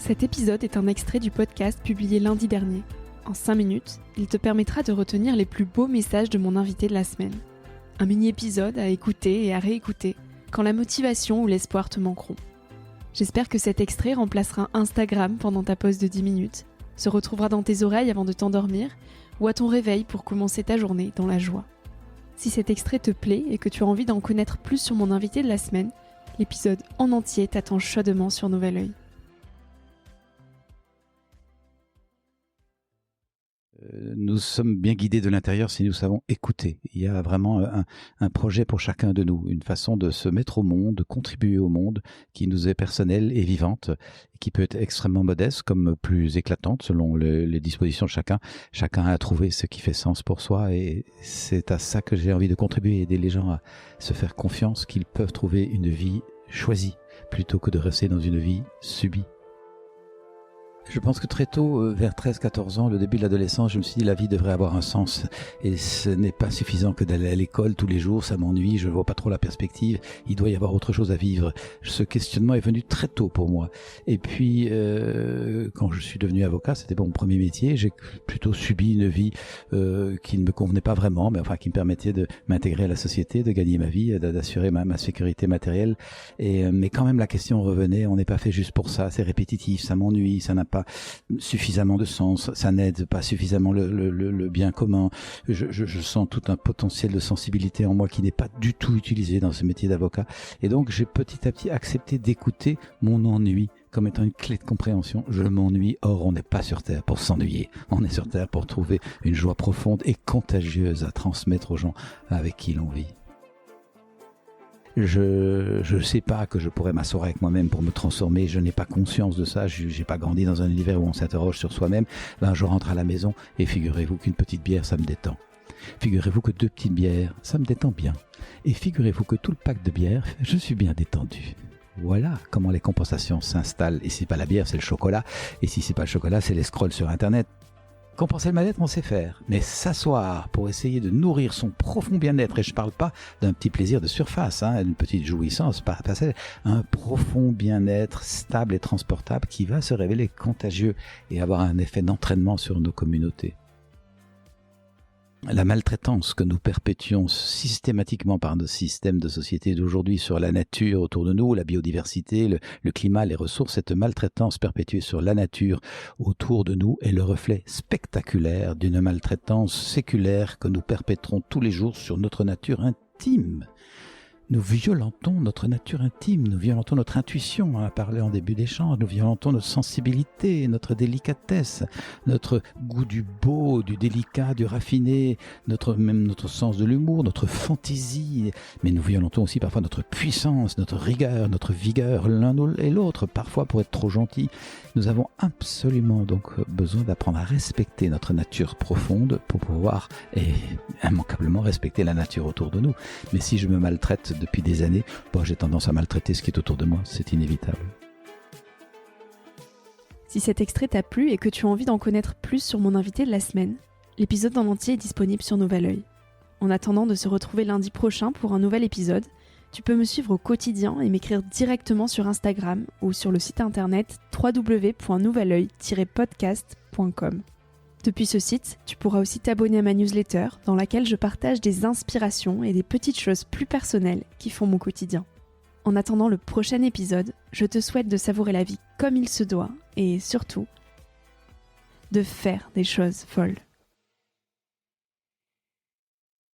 Cet épisode est un extrait du podcast publié lundi dernier. En 5 minutes, il te permettra de retenir les plus beaux messages de mon invité de la semaine. Un mini-épisode à écouter et à réécouter quand la motivation ou l'espoir te manqueront. J'espère que cet extrait remplacera Instagram pendant ta pause de 10 minutes, se retrouvera dans tes oreilles avant de t'endormir ou à ton réveil pour commencer ta journée dans la joie. Si cet extrait te plaît et que tu as envie d'en connaître plus sur mon invité de la semaine, l'épisode en entier t'attend chaudement sur Nouvel Oeil. Nous sommes bien guidés de l'intérieur si nous savons écouter. Il y a vraiment un projet pour chacun de nous, une façon de se mettre au monde, de contribuer au monde qui nous est personnelle et vivante, qui peut être extrêmement modeste comme plus éclatante selon les dispositions de chacun. Chacun a trouvé ce qui fait sens pour soi et c'est à ça que j'ai envie de contribuer, aider les gens à se faire confiance qu'ils peuvent trouver une vie choisie plutôt que de rester dans une vie subie. Je pense que très tôt, vers 13-14 ans, le début de l'adolescence, je me suis dit la vie devrait avoir un sens et ce n'est pas suffisant que d'aller à l'école tous les jours, ça m'ennuie, je ne vois pas trop la perspective, il doit y avoir autre chose à vivre. Ce questionnement est venu très tôt pour moi. Et puis, quand je suis devenu avocat, c'était mon premier métier, j'ai plutôt subi une vie qui ne me convenait pas vraiment, mais enfin qui me permettait de m'intégrer à la société, de gagner ma vie, d'assurer ma sécurité matérielle. Mais quand même la question revenait, on n'est pas fait juste pour ça, c'est répétitif, ça m'ennuie, ça n'a pas suffisamment de sens, ça n'aide pas suffisamment le bien commun. Je sens tout un potentiel de sensibilité en moi qui n'est pas du tout utilisé dans ce métier d'avocat. Et donc j'ai petit à petit accepté d'écouter mon ennui comme étant une clé de compréhension. Je m'ennuie, or on n'est pas sur Terre pour s'ennuyer. On est sur Terre pour trouver une joie profonde et contagieuse à transmettre aux gens avec qui l'on vit. Je sais pas que je pourrais m'asseoir avec moi-même pour me transformer, je n'ai pas conscience de ça, j'ai pas grandi dans un univers où on s'interroge sur soi-même. Ben je rentre à la maison et figurez-vous qu'une petite bière ça me détend. Figurez-vous que 2 petites bières, ça me détend bien. Et figurez-vous que tout le pack de bière, je suis bien détendu. Voilà comment les compensations s'installent. Et si c'est pas la bière, c'est le chocolat. Et si c'est pas le chocolat, c'est les scrolls sur Internet. Compenser le mal-être, on sait faire, mais s'asseoir pour essayer de nourrir son profond bien-être, et je parle pas d'un petit plaisir de surface, une petite jouissance, un profond bien-être stable et transportable qui va se révéler contagieux et avoir un effet d'entraînement sur nos communautés. La maltraitance que nous perpétuons systématiquement par nos systèmes de société d'aujourd'hui sur la nature autour de nous, la biodiversité, le climat, les ressources, cette maltraitance perpétuée sur la nature autour de nous est le reflet spectaculaire d'une maltraitance séculaire que nous perpétrons tous les jours sur notre nature intime. Nous violentons notre nature intime, nous violentons notre intuition, on a parlé en début d'échange, nous violentons notre sensibilité, notre délicatesse, notre goût du beau, du délicat, du raffiné, même notre sens de l'humour, notre fantaisie, mais nous violentons aussi parfois notre puissance, notre rigueur, notre vigueur, l'un et l'autre, parfois pour être trop gentils. Nous avons absolument donc besoin d'apprendre à respecter notre nature profonde pour pouvoir immanquablement respecter la nature autour de nous. Mais si je me maltraite depuis des années, j'ai tendance à maltraiter ce qui est autour de moi, c'est inévitable. Si cet extrait t'a plu et que tu as envie d'en connaître plus sur mon invité de la semaine, l'épisode en entier est disponible sur Nouvel Oeil. En attendant de se retrouver lundi prochain pour un nouvel épisode, tu peux me suivre au quotidien et m'écrire directement sur Instagram ou sur le site internet www.nouveloeil-podcast.com. Depuis ce site, tu pourras aussi t'abonner à ma newsletter dans laquelle je partage des inspirations et des petites choses plus personnelles qui font mon quotidien. En attendant le prochain épisode, je te souhaite de savourer la vie comme il se doit et surtout, de faire des choses folles.